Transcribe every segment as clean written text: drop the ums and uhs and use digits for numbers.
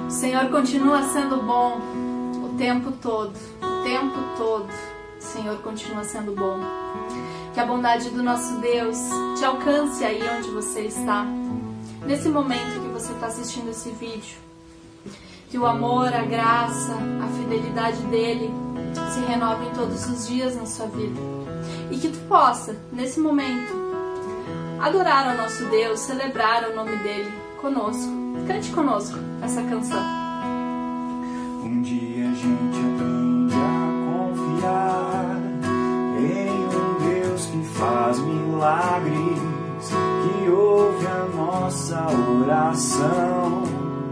O Senhor continua sendo bom o tempo todo, o tempo todo. O Senhor continua sendo bom. Que a bondade do nosso Deus te alcance aí onde você está, nesse momento que você está assistindo esse vídeo. Que o amor, a graça, a fidelidade dele se renovem todos os dias na sua vida. E que tu possa, nesse momento, adorar ao nosso Deus, celebrar o nome dele conosco. Cante conosco essa canção. Um dia a gente aprende a confiar em um Deus que faz milagres, que ouve a nossa oração,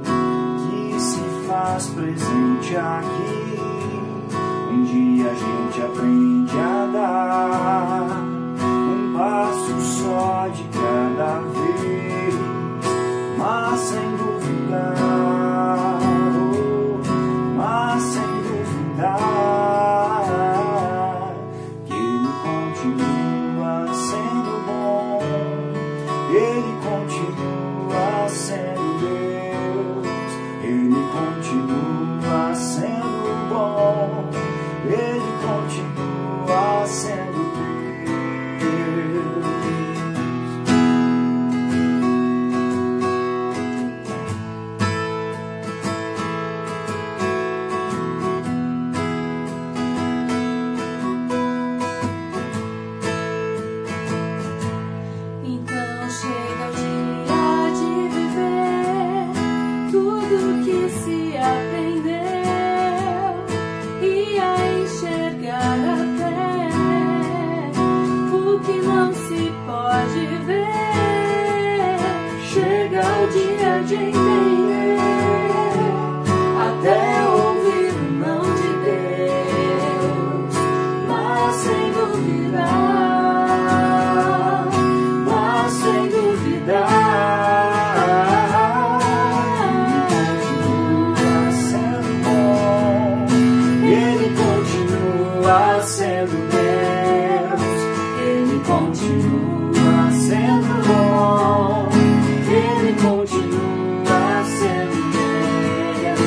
que se faz presente aqui. Um dia a gente aprende a dar um passo só de cada vez, mas sem duvidar, mas sem duvidar que Ele continua sendo bom, Ele continua sendo Deus, Ele continua sendo bom, Ele continua sendo Deus. Então chega o dia de viver tudo que se aprendeu e a enxergar até o que não se pode ver. Chega o dia de entender, até ouvir o não de Deus, mas sem duvidar, mas sem duvidar. Ele continua sendo Deus, Ele continua sendo bom, Ele continua sendo Deus,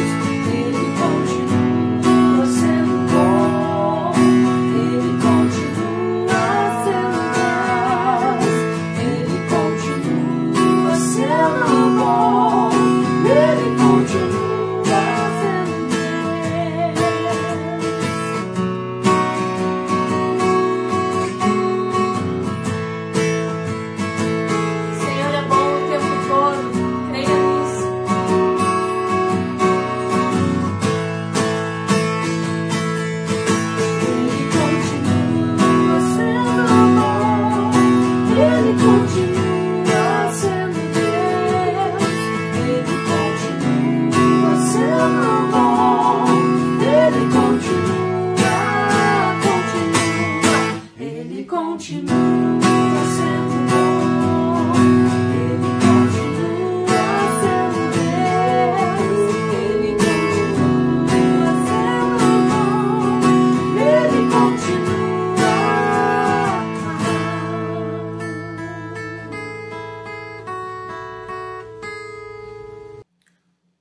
Ele continua sendo bom, Ele continua sendo Deus, Ele continua sendo bom, Ele continua sendo Deus. O Senhor é bom o tempo todo, creia nisso. Ele continua sendo bom, Ele continua sendo Deus, Ele continua sendo bom, Ele continua, Ele continua sendo bom, Ele continua sendo Deus, Ele continua sendo bom, Ele continua.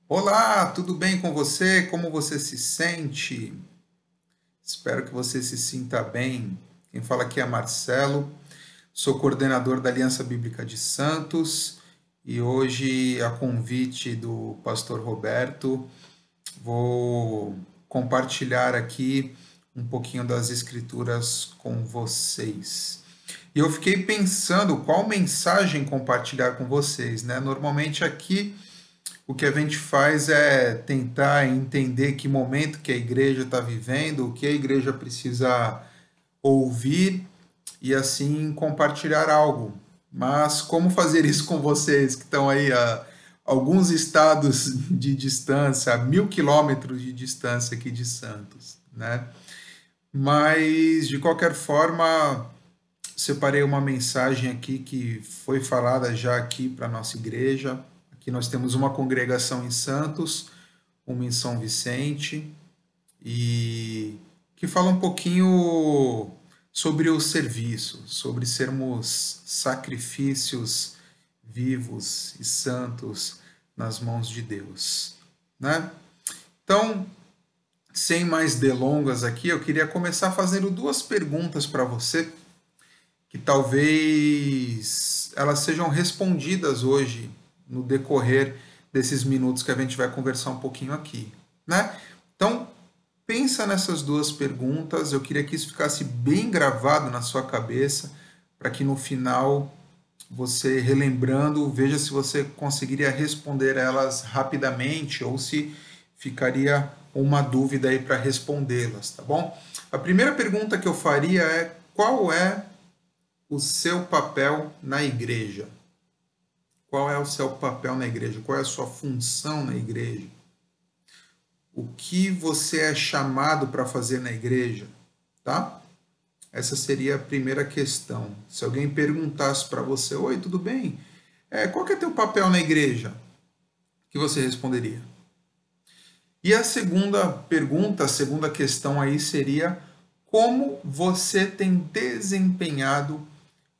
Olá, tudo bem com você? Como você se sente? Espero que você se sinta bem. Quem fala aqui é Marcelo, sou coordenador da Aliança Bíblica de Santos e hoje, a convite do pastor Roberto, vou compartilhar aqui um pouquinho das Escrituras com vocês. E eu fiquei pensando qual mensagem compartilhar com vocês, né? Normalmente aqui o que a gente faz é tentar entender que momento que a igreja está vivendo, o que a igreja precisa ouvir e assim compartilhar algo. Mas como fazer isso com vocês que estão aí a alguns estados de distância, a 1000 quilômetros de distância aqui de Santos, né? Mas, de qualquer forma, separei uma mensagem aqui que foi falada já aqui para a nossa igreja. Aqui nós temos uma congregação em Santos, uma em São Vicente, e que fala um pouquinho sobre o serviço, sobre sermos sacrifícios vivos e santos nas mãos de Deus. né? Então, sem mais delongas aqui, eu queria começar fazendo duas perguntas para você, que talvez elas sejam respondidas hoje no decorrer desses minutos que a gente vai conversar um pouquinho aqui, né? Então, pensa nessas duas perguntas, eu queria que isso ficasse bem gravado na sua cabeça, para que no final você relembrando, veja se você conseguiria responder elas rapidamente ou se ficaria uma dúvida aí para respondê-las, tá bom? A primeira pergunta que eu faria é: qual é o seu papel na igreja? Qual é o seu papel na igreja? Qual é a sua função na igreja? O que você é chamado para fazer na igreja, tá? Essa seria a primeira questão. Se alguém perguntasse para você: oi, tudo bem? Qual que é teu papel na igreja? O que você responderia? E a segunda pergunta, a segunda questão aí seria: como você tem desempenhado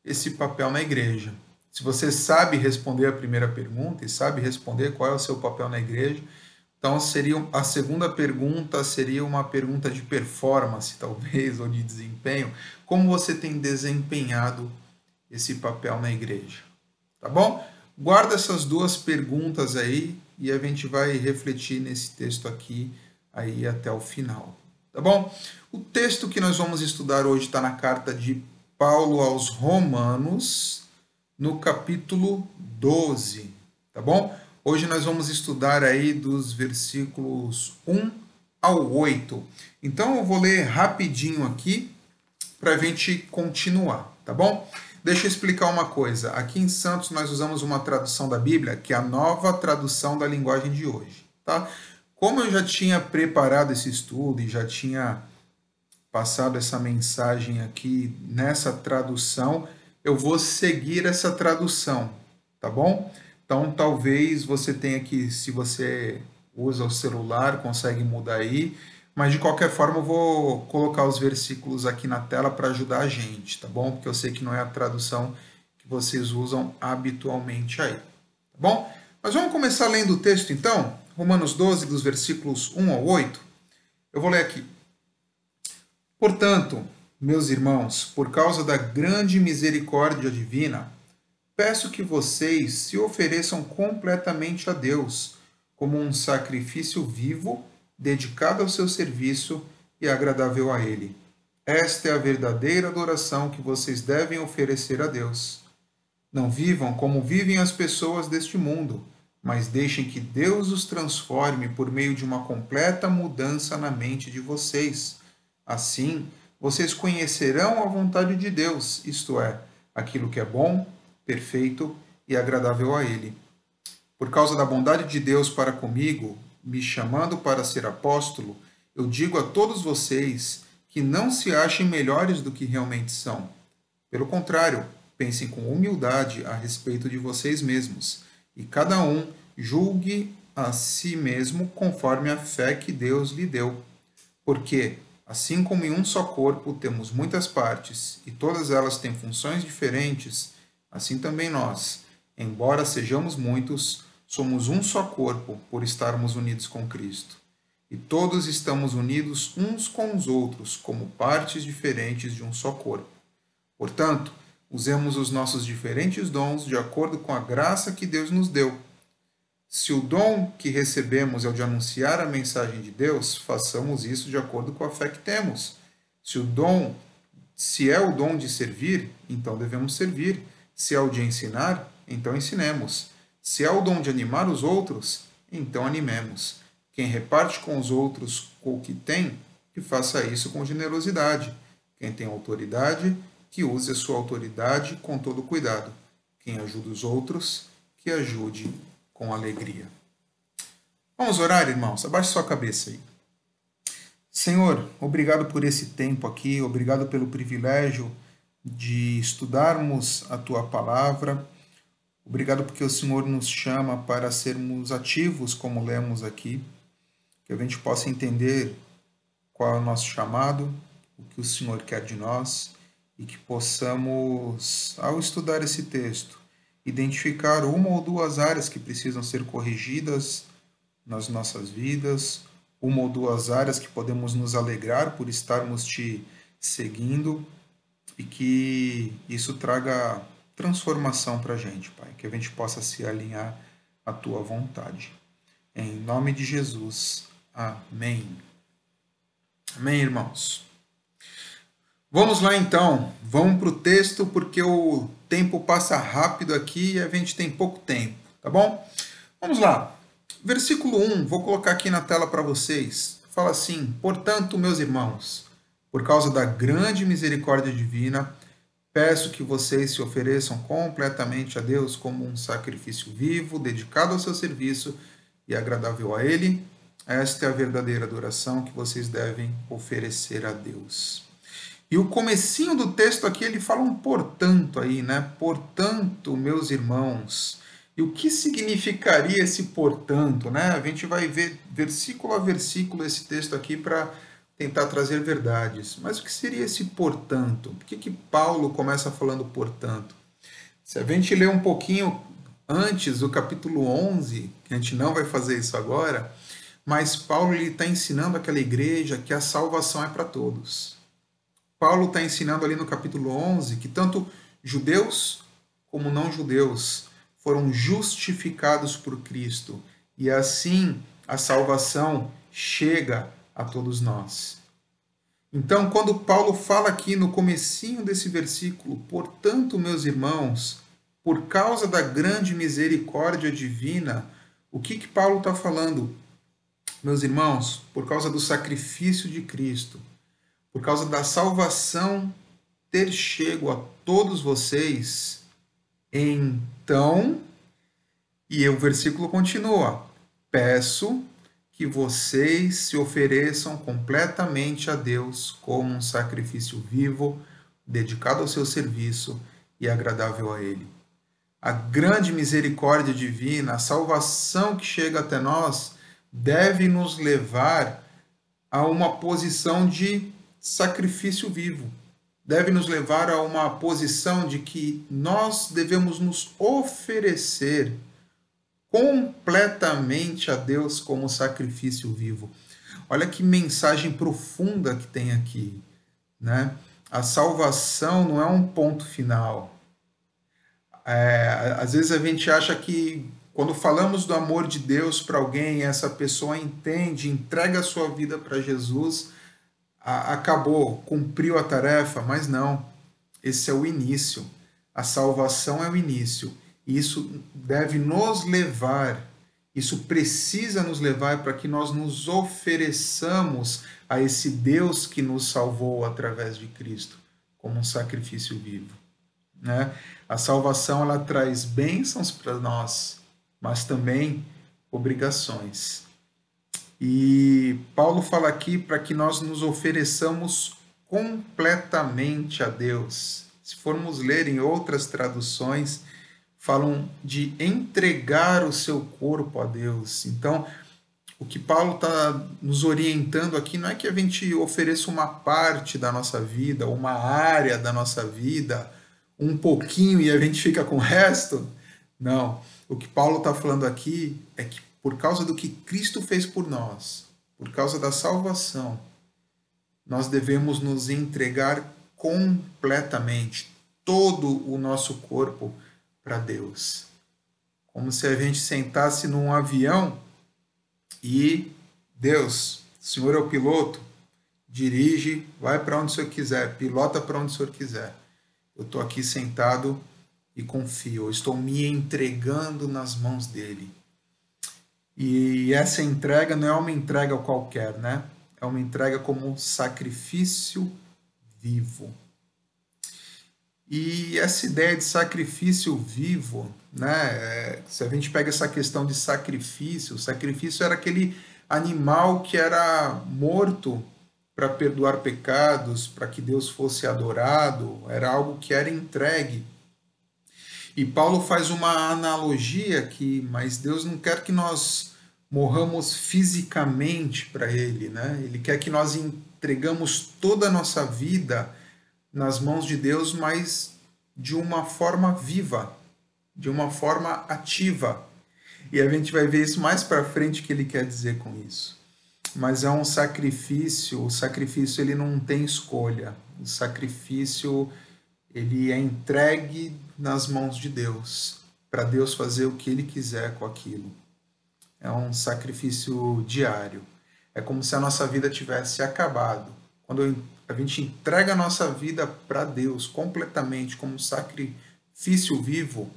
esse papel na igreja? Se você sabe responder a primeira pergunta e sabe responder qual é o seu papel na igreja, então a segunda pergunta seria uma pergunta de performance, talvez, ou de desempenho. Como você tem desempenhado esse papel na igreja? Tá bom? Guarda essas duas perguntas aí e a gente vai refletir nesse texto aqui aí até o final. Tá bom? O texto que nós vamos estudar hoje está na carta de Paulo aos Romanos, no capítulo 12. Tá bom? Hoje nós vamos estudar aí dos versículos 1 ao 8. Então eu vou ler rapidinho aqui para a gente continuar, tá bom? Deixa eu explicar uma coisa. Aqui em Santos nós usamos uma tradução da Bíblia, que é a Nova Tradução da Linguagem de Hoje, tá? Como eu já tinha preparado esse estudo e já tinha passado essa mensagem aqui nessa tradução, eu vou seguir essa tradução, tá bom? Então, talvez você tenha que, se você usa o celular, consegue mudar aí, mas de qualquer forma eu vou colocar os versículos aqui na tela para ajudar a gente, tá bom? Porque eu sei que não é a tradução que vocês usam habitualmente aí, tá bom? Mas vamos começar lendo o texto então, Romanos 12, dos versículos 1 ao 8. Eu vou ler aqui. Portanto, meus irmãos, por causa da grande misericórdia divina, peço que vocês se ofereçam completamente a Deus, como um sacrifício vivo, dedicado ao seu serviço e agradável a Ele. Esta é a verdadeira adoração que vocês devem oferecer a Deus. Não vivam como vivem as pessoas deste mundo, mas deixem que Deus os transforme por meio de uma completa mudança na mente de vocês. Assim, vocês conhecerão a vontade de Deus, isto é, aquilo que é bom, perfeito e agradável a Ele. Por causa da bondade de Deus para comigo, me chamando para ser apóstolo, eu digo a todos vocês que não se achem melhores do que realmente são. Pelo contrário, pensem com humildade a respeito de vocês mesmos, e cada um julgue a si mesmo conforme a fé que Deus lhe deu. Porque, assim como em um só corpo temos muitas partes, e todas elas têm funções diferentes, assim também nós, embora sejamos muitos, somos um só corpo por estarmos unidos com Cristo. E todos estamos unidos uns com os outros, como partes diferentes de um só corpo. Portanto, usemos os nossos diferentes dons de acordo com a graça que Deus nos deu. Se o dom que recebemos é o de anunciar a mensagem de Deus, façamos isso de acordo com a fé que temos. Se é o dom de servir, então devemos servir. Se é o de ensinar, então ensinemos. Se é o dom de animar os outros, então animemos. Quem reparte com os outros o que tem, que faça isso com generosidade. Quem tem autoridade, que use a sua autoridade com todo cuidado. Quem ajuda os outros, que ajude com alegria. Vamos orar, irmãos? Abaixe sua cabeça aí. Senhor, obrigado por esse tempo aqui, obrigado pelo privilégio de estudarmos a Tua Palavra. Obrigado porque o Senhor nos chama para sermos ativos, como lemos aqui, que a gente possa entender qual é o nosso chamado, o que o Senhor quer de nós, e que possamos, ao estudar esse texto, identificar uma ou duas áreas que precisam ser corrigidas nas nossas vidas, uma ou duas áreas que podemos nos alegrar por estarmos te seguindo e que isso traga transformação para a gente, Pai, que a gente possa se alinhar à tua vontade. Em nome de Jesus. Amém. Amém, irmãos. Vamos lá então, vamos para o texto, porque o tempo passa rápido aqui e a gente tem pouco tempo, tá bom? Vamos lá. Versículo 1, vou colocar aqui na tela para vocês. Fala assim: portanto, meus irmãos, por causa da grande misericórdia divina, peço que vocês se ofereçam completamente a Deus como um sacrifício vivo, dedicado ao seu serviço e agradável a Ele. Esta é a verdadeira adoração que vocês devem oferecer a Deus. E o comecinho do texto aqui, ele fala um portanto aí, né? Portanto, meus irmãos. E o que significaria esse portanto, né? A gente vai ver versículo a versículo esse texto aqui para tentar trazer verdades. Mas o que seria esse portanto? Por que Paulo começa falando portanto? Se a gente ler um pouquinho antes do capítulo 11, que a gente não vai fazer isso agora, mas Paulo está ensinando aquela igreja que a salvação é para todos. Paulo está ensinando ali no capítulo 11 que tanto judeus como não judeus foram justificados por Cristo e assim a salvação chega a todos nós. Então, quando Paulo fala aqui no comecinho desse versículo, portanto, meus irmãos, por causa da grande misericórdia divina, o que Paulo está falando? Meus irmãos, por causa do sacrifício de Cristo, por causa da salvação ter chego a todos vocês, então, e o versículo continua, peço que vocês se ofereçam completamente a Deus como um sacrifício vivo, dedicado ao seu serviço e agradável a Ele. A grande misericórdia divina, a salvação que chega até nós, deve nos levar a uma posição de sacrifício vivo. Deve nos levar a uma posição de que nós devemos nos oferecer completamente a Deus como sacrifício vivo. Olha que mensagem profunda que tem aqui, né? A salvação não é um ponto final. Às vezes a gente acha que quando falamos do amor de Deus para alguém, essa pessoa entende, entrega a sua vida para Jesus, acabou, cumpriu a tarefa, mas não. Esse é o início. A salvação é o início. E isso deve nos levar, isso precisa nos levar para que nós nos ofereçamos a esse Deus que nos salvou através de Cristo, como um sacrifício vivo, né? A salvação, ela traz bênçãos para nós, mas também obrigações. E Paulo fala aqui para que nós nos ofereçamos completamente a Deus. Se formos ler em outras traduções, falam de entregar o seu corpo a Deus. Então, o que Paulo está nos orientando aqui não é que a gente ofereça uma parte da nossa vida, uma área da nossa vida, um pouquinho e a gente fica com o resto. Não. O que Paulo está falando aqui é que por causa do que Cristo fez por nós, por causa da salvação, nós devemos nos entregar completamente, todo o nosso corpo para Deus. Como se a gente sentasse num avião e Deus, o Senhor é o piloto, dirige, vai para onde o Senhor quiser, pilota para onde o Senhor quiser. Eu estou aqui sentado e confio, eu estou me entregando nas mãos dele. E essa entrega não é uma entrega qualquer, né? É uma entrega como um sacrifício vivo. E essa ideia de sacrifício vivo, né? Se a gente pega essa questão de sacrifício, o sacrifício era aquele animal que era morto para perdoar pecados, para que Deus fosse adorado, era algo que era entregue. E Paulo faz uma analogia aqui, mas Deus não quer que nós morramos fisicamente para Ele, né? Ele quer que nós entregamos toda a nossa vida nas mãos de Deus, mas de uma forma viva, de uma forma ativa. E a gente vai ver isso mais para frente, o que ele quer dizer com isso. Mas é um sacrifício, o sacrifício ele não tem escolha. O sacrifício ele é entregue nas mãos de Deus, para Deus fazer o que ele quiser com aquilo. É um sacrifício diário. É como se a nossa vida tivesse acabado. Quando a gente entrega a nossa vida para Deus completamente como sacrifício vivo,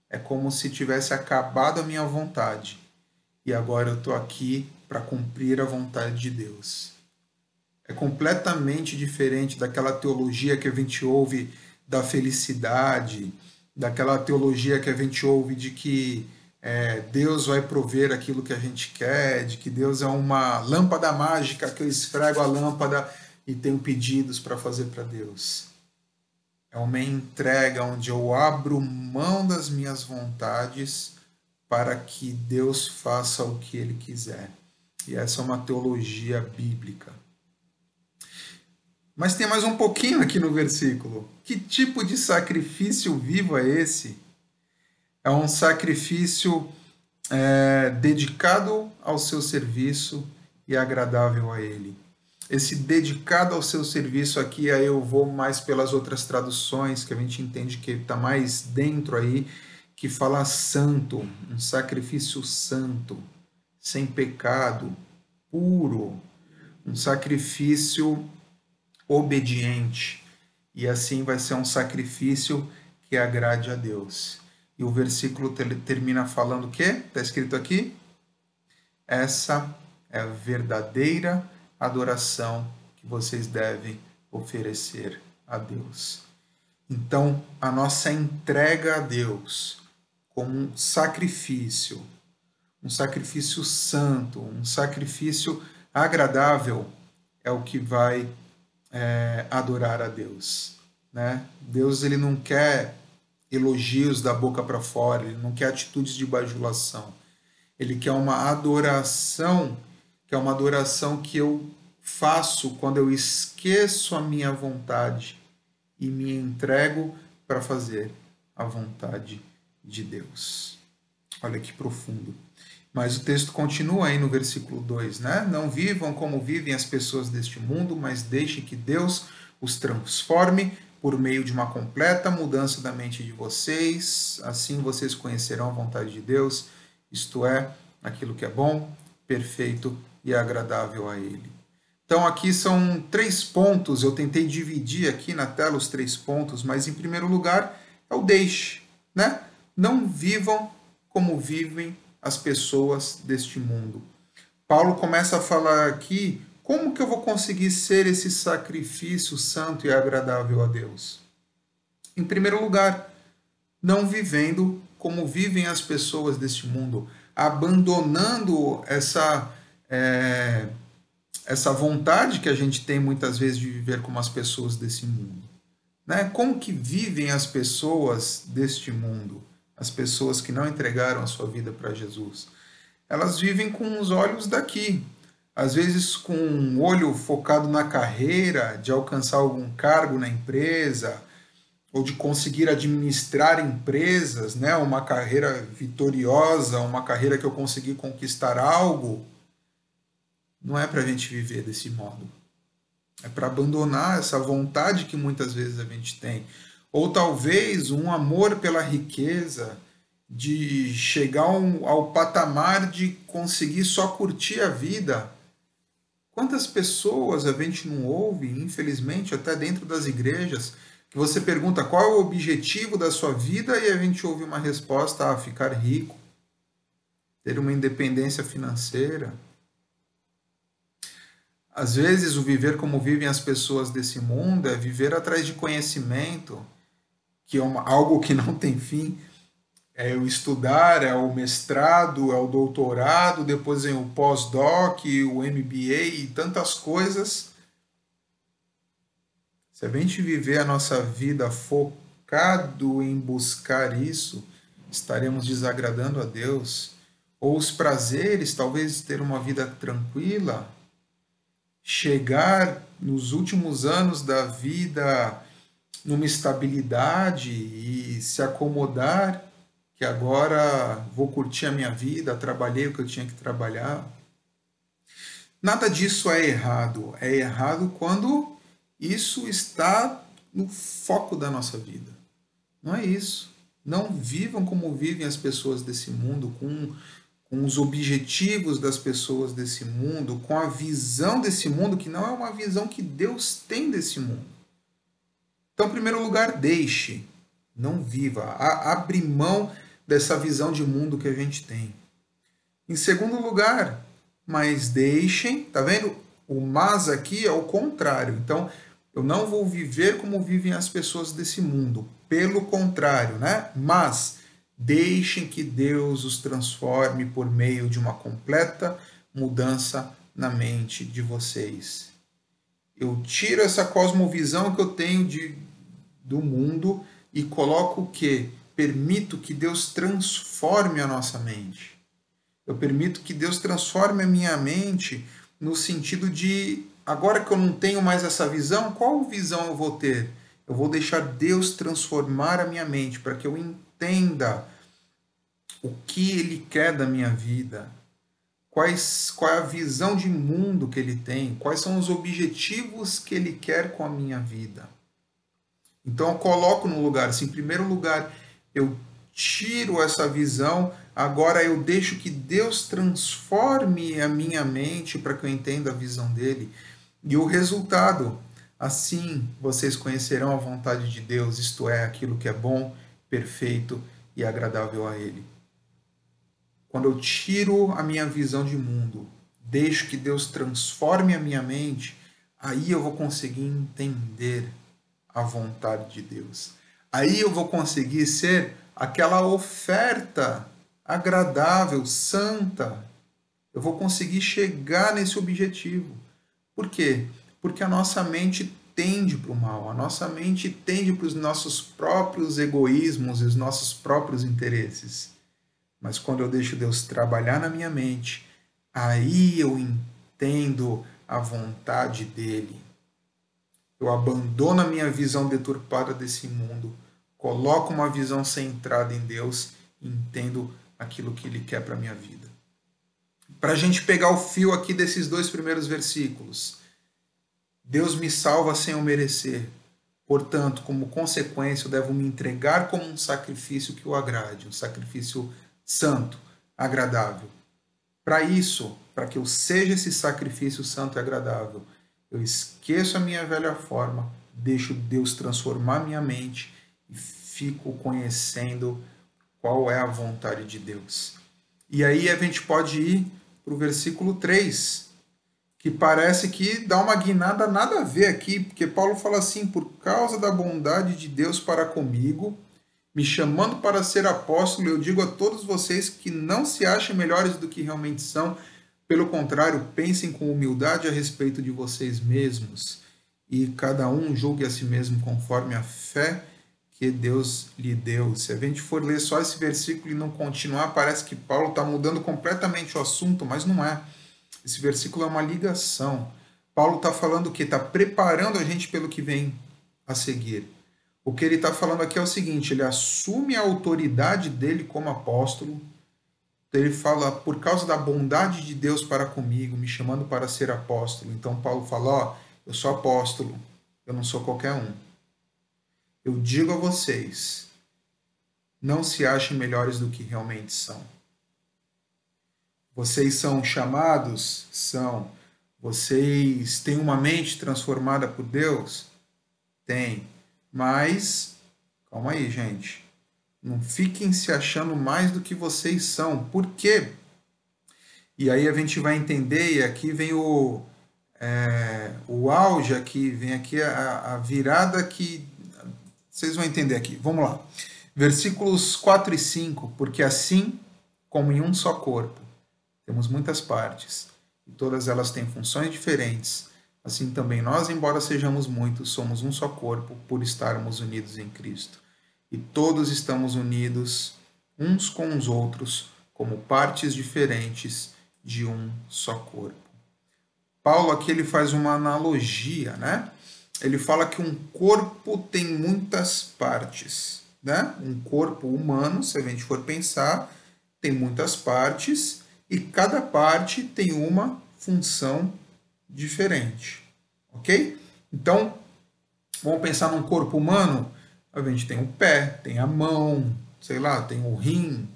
é como se tivesse acabado a minha vontade. E agora eu estou aqui para cumprir a vontade de Deus. É completamente diferente daquela teologia que a gente ouve da felicidade, daquela teologia que a gente ouve de que Deus vai prover aquilo que a gente quer, de que Deus é uma lâmpada mágica que eu esfrego a lâmpada e tenho pedidos para fazer para Deus. É uma entrega onde eu abro mão das minhas vontades para que Deus faça o que Ele quiser. E essa é uma teologia bíblica. Mas tem mais um pouquinho aqui no versículo. Que tipo de sacrifício vivo é esse? É um sacrifício dedicado ao seu serviço e agradável a Ele. Esse dedicado ao seu serviço aqui, aí eu vou mais pelas outras traduções, que a gente entende que está mais dentro aí, que fala santo, um sacrifício santo, sem pecado, puro, um sacrifício obediente. E assim vai ser um sacrifício que agrade a Deus. E o versículo termina falando o quê? Está escrito aqui? Essa é a verdadeira adoração que vocês devem oferecer a Deus. Então, a nossa entrega a Deus como um sacrifício santo, um sacrifício agradável, é o que vai adorar a Deus, né? Deus ele não quer elogios da boca para fora, ele não quer atitudes de bajulação. Ele quer uma adoração, que é uma adoração que eu faço quando eu esqueço a minha vontade e me entrego para fazer a vontade de Deus. Olha que profundo. Mas o texto continua aí no versículo 2, né? Não vivam como vivem as pessoas deste mundo, mas deixem que Deus os transforme por meio de uma completa mudança da mente de vocês. Assim vocês conhecerão a vontade de Deus, isto é, aquilo que é bom, perfeito e agradável a Ele. Então aqui são 3 pontos, eu tentei dividir aqui na tela os 3 pontos, mas em primeiro lugar é o deixe, né? Não vivam como vivem as pessoas deste mundo. Paulo começa a falar aqui, como que eu vou conseguir ser esse sacrifício santo e agradável a Deus? Em primeiro lugar, não vivendo como vivem as pessoas deste mundo, abandonando essa vontade que a gente tem muitas vezes de viver como as pessoas desse mundo. Né? Como que vivem as pessoas deste mundo? As pessoas que não entregaram a sua vida para Jesus. Elas vivem com os olhos daqui. Às vezes com um olho focado na carreira, de alcançar algum cargo na empresa, ou de conseguir administrar empresas, né? Uma carreira vitoriosa, uma carreira que eu consegui conquistar algo. Não é para a gente viver desse modo. É para abandonar essa vontade que muitas vezes a gente tem. Ou talvez um amor pela riqueza, de chegar ao patamar de conseguir só curtir a vida. Quantas pessoas a gente não ouve, infelizmente, até dentro das igrejas, que você pergunta qual é o objetivo da sua vida e a gente ouve uma resposta, ficar rico, ter uma independência financeira. Às vezes o viver como vivem as pessoas desse mundo é viver atrás de conhecimento, que é algo que não tem fim, é o estudar, é o mestrado, é o doutorado, depois vem o pós-doc, o MBA e tantas coisas. Se a gente viver a nossa vida focado em buscar isso, estaremos desagradando a Deus. Ou os prazeres, talvez ter uma vida tranquila, chegar nos últimos anos da vida numa estabilidade e se acomodar, que agora vou curtir a minha vida, trabalhei o que eu tinha que trabalhar. Nada disso é errado. É errado quando isso está no foco da nossa vida. Não é isso. Não vivam como vivem as pessoas desse mundo, com os objetivos das pessoas desse mundo, com a visão desse mundo, que não é uma visão que Deus tem desse mundo. Então, em primeiro lugar, deixe, não viva, abre mão dessa visão de mundo que a gente tem. Em segundo lugar, mas deixem, tá vendo? O mas aqui é o contrário. Então, eu não vou viver como vivem as pessoas desse mundo. Pelo contrário, né? Mas deixem que Deus os transforme por meio de uma completa mudança na mente de vocês. Eu tiro essa cosmovisão que eu tenho do mundo e coloco o quê? Permito que Deus transforme a nossa mente. Eu permito que Deus transforme a minha mente no sentido de, agora que eu não tenho mais essa visão, qual visão eu vou ter? Eu vou deixar Deus transformar a minha mente para que eu entenda o que Ele quer da minha vida, qual é a visão de mundo que Ele tem, quais são os objetivos que Ele quer com a minha vida. Então eu coloco no lugar, assim, em primeiro lugar, eu tiro essa visão, agora eu deixo que Deus transforme a minha mente para que eu entenda a visão dele. E o resultado, assim vocês conhecerão a vontade de Deus, isto é, aquilo que é bom, perfeito e agradável a Ele. Quando eu tiro a minha visão de mundo, deixo que Deus transforme a minha mente, aí eu vou conseguir entender a vontade de Deus. Aí eu vou conseguir ser aquela oferta agradável, santa. Eu vou conseguir chegar nesse objetivo. Por quê? Porque a nossa mente tende para o mal, a nossa mente tende para os nossos próprios egoísmos e os nossos próprios interesses. Mas quando eu deixo Deus trabalhar na minha mente, aí eu entendo a vontade dele. Eu abandono a minha visão deturpada desse mundo, coloco uma visão centrada em Deus e entendo aquilo que Ele quer para a minha vida. Para a gente pegar o fio aqui desses 2 primeiros versículos. Deus me salva sem eu merecer. Portanto, como consequência, eu devo me entregar como um sacrifício que o agrade, um sacrifício santo, agradável. Para isso, para que eu seja esse sacrifício santo e agradável, eu esqueço a minha velha forma, deixo Deus transformar minha mente e fico conhecendo qual é a vontade de Deus. E aí a gente pode ir para o versículo 3, que parece que dá uma guinada nada a ver aqui, porque Paulo fala assim, por causa da bondade de Deus para comigo, me chamando para ser apóstolo, eu digo a todos vocês que não se achem melhores do que realmente são, pelo contrário, pensem com humildade a respeito de vocês mesmos e cada um julgue a si mesmo conforme a fé que Deus lhe deu. Se a gente for ler só esse versículo e não continuar, parece que Paulo está mudando completamente o assunto, mas não é. Esse versículo é uma ligação. Paulo está falando que está preparando a gente pelo que vem a seguir. O que ele está falando aqui é o seguinte, ele assume a autoridade dele como apóstolo. Ele fala, por causa da bondade de Deus para comigo, me chamando para ser apóstolo. Então Paulo fala, ó, eu sou apóstolo, eu não sou qualquer um. Eu digo a vocês, não se achem melhores do que realmente são. Vocês são chamados? São. Vocês têm uma mente transformada por Deus? Tem. Mas, calma aí, gente. Não fiquem se achando mais do que vocês são. Por quê? E aí a gente vai entender, e aqui vem o auge, aqui vem aqui a virada que vocês vão entender aqui. Vamos lá. Versículos 4 e 5. Porque assim como em um só corpo temos muitas partes, e todas elas têm funções diferentes, assim também nós, embora sejamos muitos, somos um só corpo por estarmos unidos em Cristo. E todos estamos unidos uns com os outros, como partes diferentes de um só corpo. Paulo aqui ele faz uma analogia, né? Ele fala que um corpo tem muitas partes. né? Um corpo humano, se a gente for pensar, tem muitas partes e cada parte tem uma função diferente, ok? Então, vamos pensar num corpo humano, a gente tem o pé, tem a mão, sei lá, tem o rim,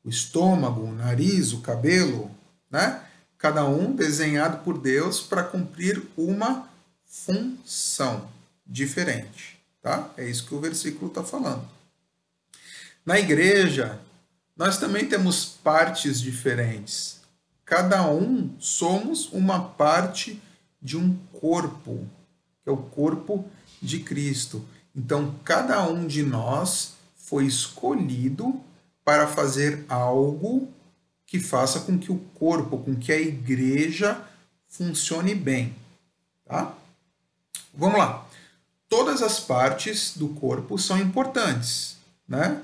o estômago, o nariz, o cabelo, né? Cada um desenhado por Deus para cumprir uma função diferente, tá? É isso que o versículo está falando. Na igreja, nós também temos partes diferentes. Cada um somos uma parte de um corpo, que é o corpo de Cristo. Então, cada um de nós foi escolhido para fazer algo que faça com que o corpo, com que a igreja funcione bem, tá? Vamos lá. Todas as partes do corpo são importantes, né?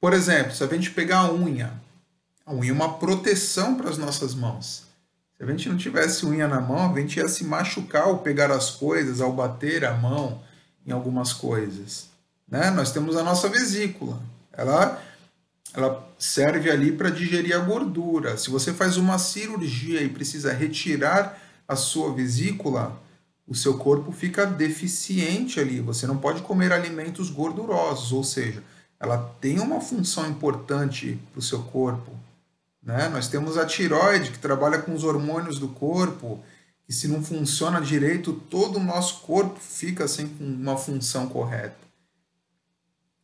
Por exemplo, se a gente pegar a unha é uma proteção para as nossas mãos. Se a gente não tivesse unha na mão, a gente ia se machucar ao pegar as coisas, ao bater a mão em algumas coisas, né? Nós temos a nossa vesícula. Ela serve ali para digerir a gordura. Se você faz uma cirurgia e precisa retirar a sua vesícula, o seu corpo fica deficiente ali. Você não pode comer alimentos gordurosos, ou seja, ela tem uma função importante para o seu corpo, né? Nós temos a tireoide, que trabalha com os hormônios do corpo, que se não funciona direito, todo o nosso corpo fica sem uma função correta.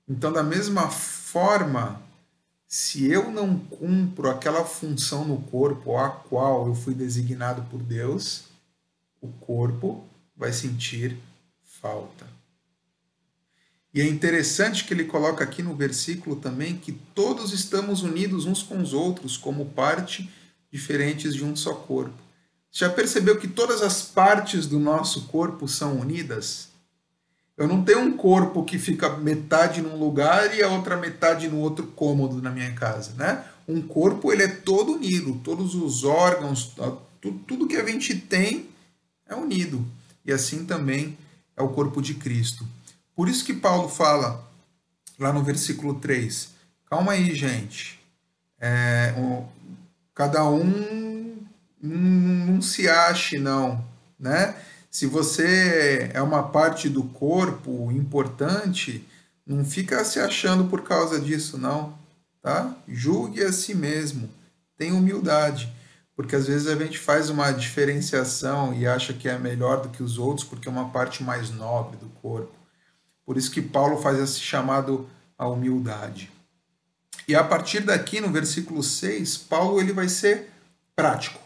Então, da mesma forma, se eu não cumpro aquela função no corpo a qual eu fui designado por Deus, o corpo vai sentir falta. E é interessante que ele coloca aqui no versículo também que todos estamos unidos uns com os outros como parte diferentes de um só corpo. Já percebeu que todas as partes do nosso corpo são unidas? Eu não tenho um corpo que fica metade num lugar e a outra metade no outro cômodo na minha casa, né? Um corpo, ele é todo unido, todos os órgãos, tudo que a gente tem é unido. E assim também é o corpo de Cristo. Por isso que Paulo fala lá no versículo 3, calma aí, gente, cada um não se ache, não, né? Se você é uma parte do corpo importante, não fica se achando por causa disso, não, tá? Julgue a si mesmo, tenha humildade, porque às vezes a gente faz uma diferenciação e acha que é melhor do que os outros porque é uma parte mais nobre do corpo. Por isso que Paulo faz esse chamado à humildade. E a partir daqui, no versículo 6, Paulo ele vai ser prático.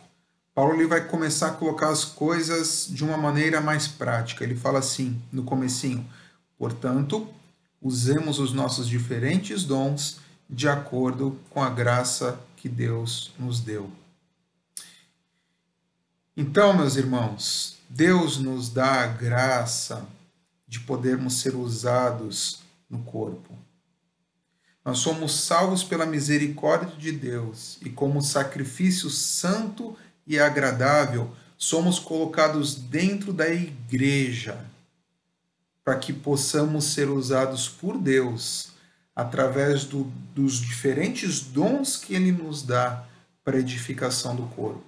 Paulo ele vai começar a colocar as coisas de uma maneira mais prática. Ele fala assim, no comecinho, portanto, usemos os nossos diferentes dons de acordo com a graça que Deus nos deu. Então, meus irmãos, Deus nos dá a graça de podermos ser usados no corpo. Nós somos salvos pela misericórdia de Deus e como sacrifício santo e agradável, somos colocados dentro da igreja para que possamos ser usados por Deus através dos diferentes dons que Ele nos dá para a edificação do corpo.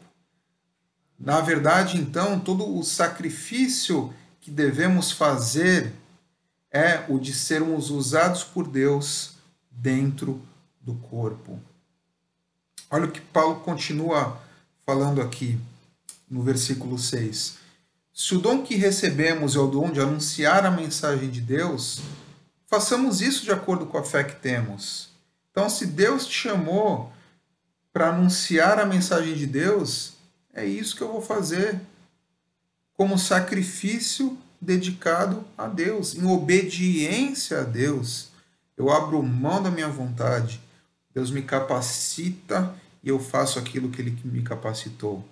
Na verdade, então, todo o sacrifício que devemos fazer é o de sermos usados por Deus dentro do corpo. Olha o que Paulo continua falando aqui no versículo 6. Se o dom que recebemos é o dom de anunciar a mensagem de Deus, façamos isso de acordo com a fé que temos. Então, se Deus te chamou para anunciar a mensagem de Deus, é isso que eu vou fazer. Como sacrifício dedicado a Deus, em obediência a Deus. Eu abro mão da minha vontade. Deus me capacita e eu faço aquilo que Ele me capacitou.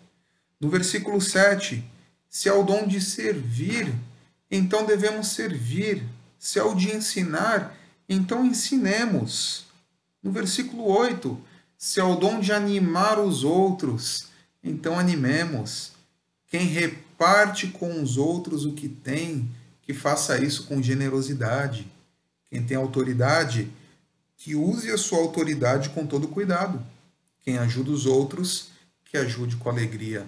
No versículo 7, se é o dom de servir, então devemos servir. Se é o de ensinar, então ensinemos. No versículo 8, se é o dom de animar os outros, então animemos. Quem reparte com os outros o que tem, que faça isso com generosidade. Quem tem autoridade, que use a sua autoridade com todo cuidado. Quem ajuda os outros, que ajude com alegria.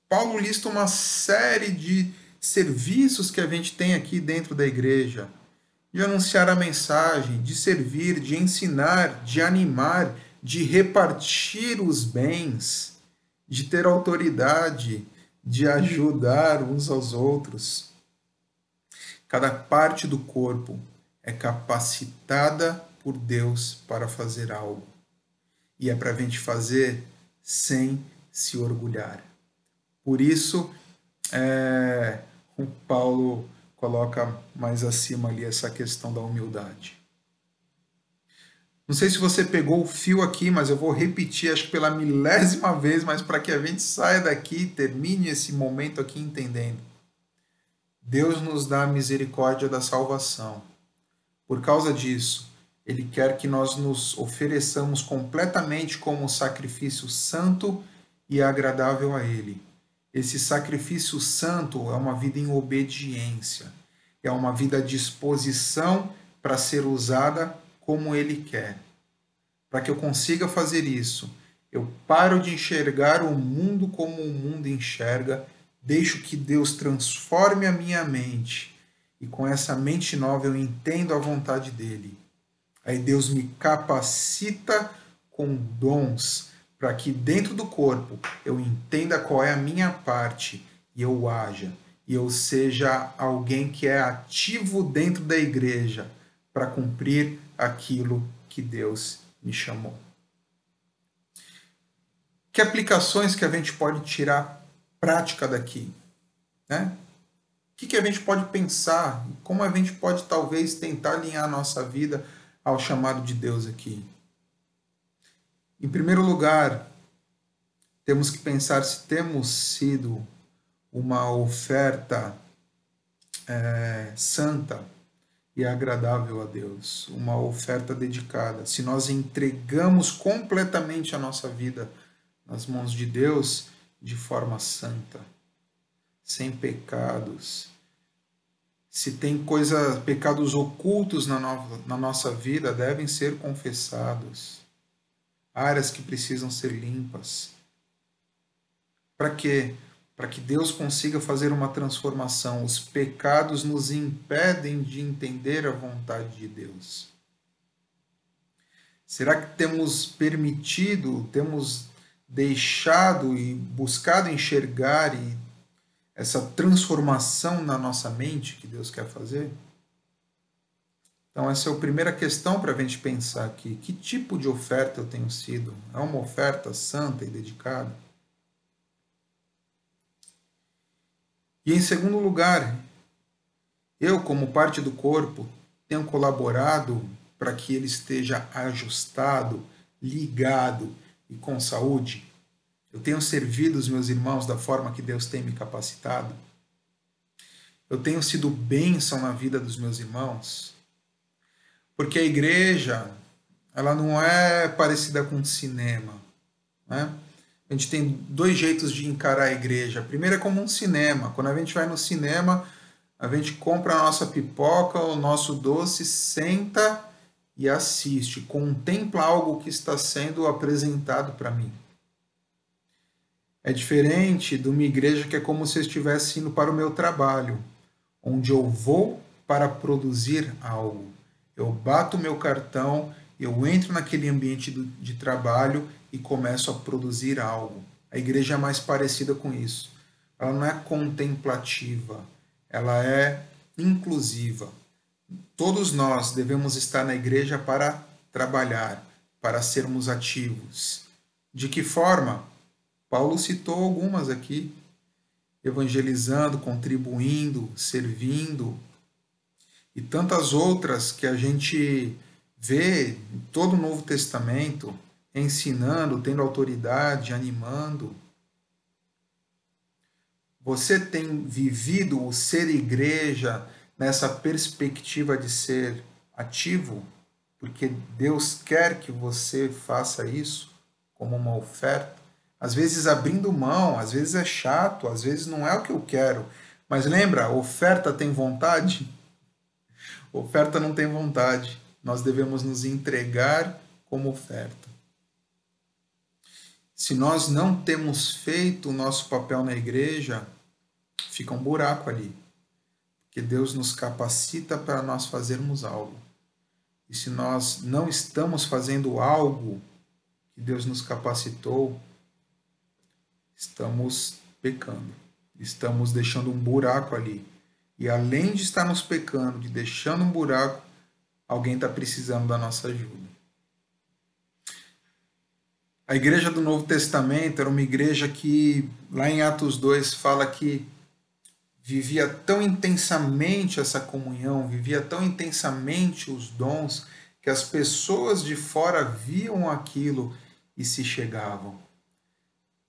Paulo lista uma série de serviços que a gente tem aqui dentro da igreja. De anunciar a mensagem, de servir, de ensinar, de animar, de repartir os bens, de ter autoridade, de ajudar uns aos outros. Cada parte do corpo é capacitada por Deus para fazer algo. E é para a gente fazer sem se orgulhar. Por isso, o Paulo coloca mais acima ali essa questão da humildade. Não sei se você pegou o fio aqui, mas eu vou repetir, acho que pela 1000ª vez, mas para que a gente saia daqui e termine esse momento aqui entendendo. Deus nos dá a misericórdia da salvação. Por causa disso, Ele quer que nós nos ofereçamos completamente como um sacrifício santo e agradável a Ele. Esse sacrifício santo é uma vida em obediência, é uma vida à disposição para ser usada como Ele quer. Para que eu consiga fazer isso, eu paro de enxergar o mundo como o mundo enxerga, deixo que Deus transforme a minha mente e com essa mente nova eu entendo a vontade dEle. Aí Deus me capacita com dons para que dentro do corpo eu entenda qual é a minha parte e eu haja. E eu seja alguém que é ativo dentro da igreja para cumprir aquilo que Deus me chamou. Que aplicações que a gente pode tirar prática daqui? Né? O que a gente pode pensar? Como a gente pode talvez tentar alinhar a nossa vida ao chamado de Deus aqui? Em primeiro lugar, temos que pensar se temos sido uma oferta santa e agradável a Deus, uma oferta dedicada. Se nós entregamos completamente a nossa vida nas mãos de Deus de forma santa, sem pecados. Se tem pecados ocultos na nossa vida, devem ser confessados. Áreas que precisam ser limpas. Para quê? Para que Deus consiga fazer uma transformação. Os pecados nos impedem de entender a vontade de Deus. Será que temos permitido, temos deixado e buscado enxergar essa transformação na nossa mente que Deus quer fazer? Então essa é a primeira questão para a gente pensar aqui. Que tipo de oferta eu tenho sido? É uma oferta santa e dedicada? E em segundo lugar, eu como parte do corpo tenho colaborado para que ele esteja ajustado, ligado e com saúde? Eu tenho servido os meus irmãos da forma que Deus tem me capacitado? Eu tenho sido bênção na vida dos meus irmãos? Porque a igreja, ela não é parecida com um cinema, né? A gente tem dois jeitos de encarar a igreja. Primeiro é como um cinema. Quando a gente vai no cinema, a gente compra a nossa pipoca, o nosso doce, senta e assiste, contempla algo que está sendo apresentado para mim. É diferente de uma igreja que é como se eu estivesse indo para o meu trabalho, onde eu vou para produzir algo. Eu bato o meu cartão, eu entro naquele ambiente de trabalho e começo a produzir algo. A igreja é mais parecida com isso. Ela não é contemplativa, ela é inclusiva. Todos nós devemos estar na igreja para trabalhar, para sermos ativos. De que forma? Paulo citou algumas aqui: evangelizando, contribuindo, servindo, e tantas outras que a gente vê em todo o Novo Testamento, ensinando, tendo autoridade, animando. Você tem vivido o ser igreja nessa perspectiva de ser ativo? Porque Deus quer que você faça isso como uma oferta. Às vezes abrindo mão, às vezes é chato, às vezes não é o que eu quero. Mas lembra, oferta tem vontade? Oferta não tem vontade. Nós devemos nos entregar como oferta. Se nós não temos feito o nosso papel na igreja, fica um buraco ali. Porque Deus nos capacita para nós fazermos algo. E se nós não estamos fazendo algo que Deus nos capacitou, estamos pecando. Estamos deixando um buraco ali. E além de estarmos pecando, de deixando um buraco, alguém está precisando da nossa ajuda. A igreja do Novo Testamento era uma igreja que, lá em Atos 2, fala que vivia tão intensamente essa comunhão, vivia tão intensamente os dons, que as pessoas de fora viam aquilo e se chegavam.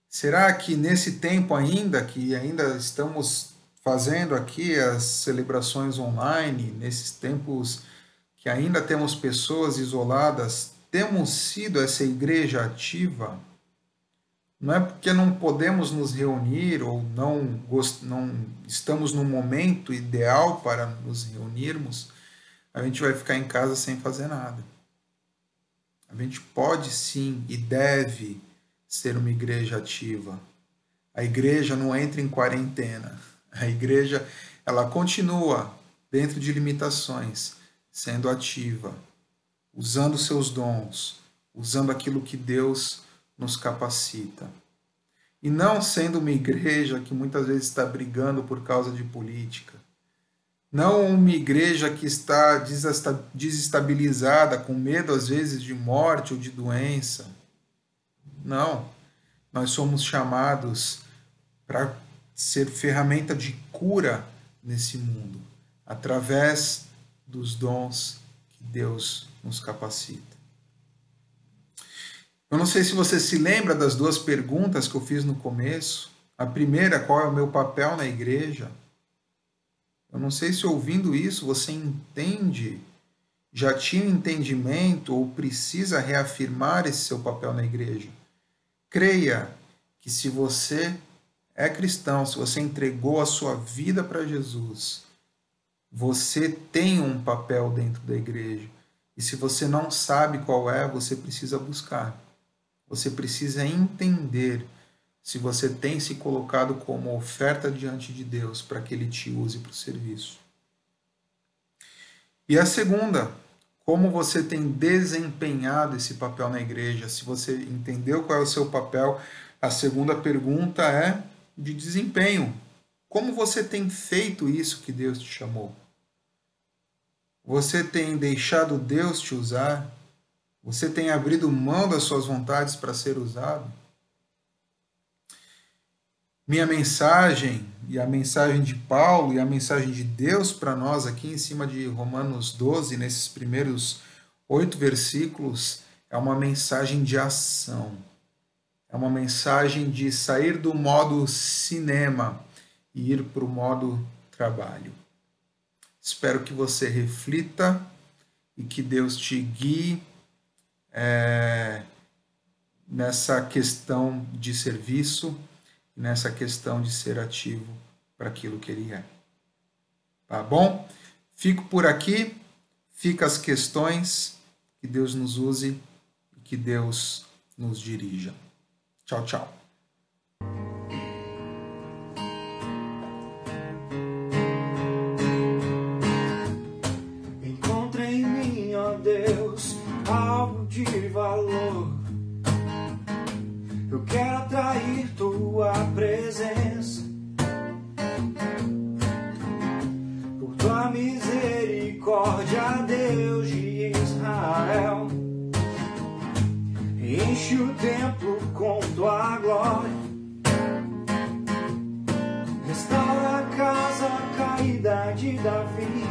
Será que nesse tempo ainda, que ainda estamos fazendo aqui as celebrações online, nesses tempos que ainda temos pessoas isoladas, temos sido essa igreja ativa? Não é porque não podemos nos reunir ou não estamos no momento ideal para nos reunirmos, a gente vai ficar em casa sem fazer nada. A gente pode sim e deve ser uma igreja ativa. A igreja não entra em quarentena. A igreja, ela continua dentro de limitações, sendo ativa, usando seus dons, usando aquilo que Deus nos capacita. E não sendo uma igreja que muitas vezes está brigando por causa de política. Não uma igreja que está desestabilizada, com medo às vezes de morte ou de doença. Não. Nós somos chamados para ser ferramenta de cura nesse mundo, através dos dons que Deus nos capacita. Eu não sei se você se lembra das duas perguntas que eu fiz no começo. A primeira, qual é o meu papel na igreja? Eu não sei se ouvindo isso você entende, já tinha entendimento ou precisa reafirmar esse seu papel na igreja. Creia que se você é cristão, se você entregou a sua vida para Jesus, você tem um papel dentro da igreja. E se você não sabe qual é, você precisa buscar. Você precisa entender se você tem se colocado como oferta diante de Deus para que Ele te use para o serviço. E a segunda, como você tem desempenhado esse papel na igreja? Se você entendeu qual é o seu papel, a segunda pergunta é de desempenho. Como você tem feito isso que Deus te chamou? Você tem deixado Deus te usar? Você tem abrido mão das suas vontades para ser usado? Minha mensagem, e a mensagem de Paulo, e a mensagem de Deus para nós aqui em cima de Romanos 12, nesses primeiros 8 versículos, é uma mensagem de ação. É uma mensagem de sair do modo cinema e ir para o modo trabalho. Espero que você reflita e que Deus te guie nessa questão de serviço, nessa questão de ser ativo para aquilo que Ele é. Tá bom? Fico por aqui, fica as questões, que Deus nos use e que Deus nos dirija. Tchau, tchau. Encontre em mim, ó Deus, algo de valor. Eu quero atrair tua presença. Por tua misericórdia, Deus de Israel, enche o templo com tua glória. Restaura a casa caída de Davi,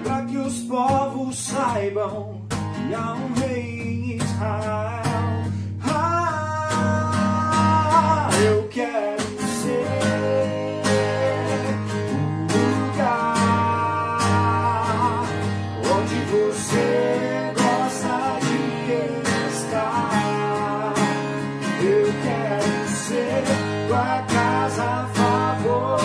para que os povos saibam que há um rei em Israel. Eu quero ser o lugar onde você gosta de estar. Eu quero ser tua casa favorita.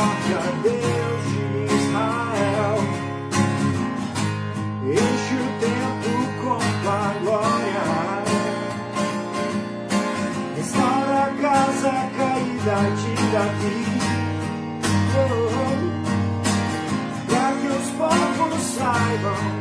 misericórdia, Deus de Israel. Enche o tempo com tua glória. Restaura a casa caída de Davi. Para que os povos saibam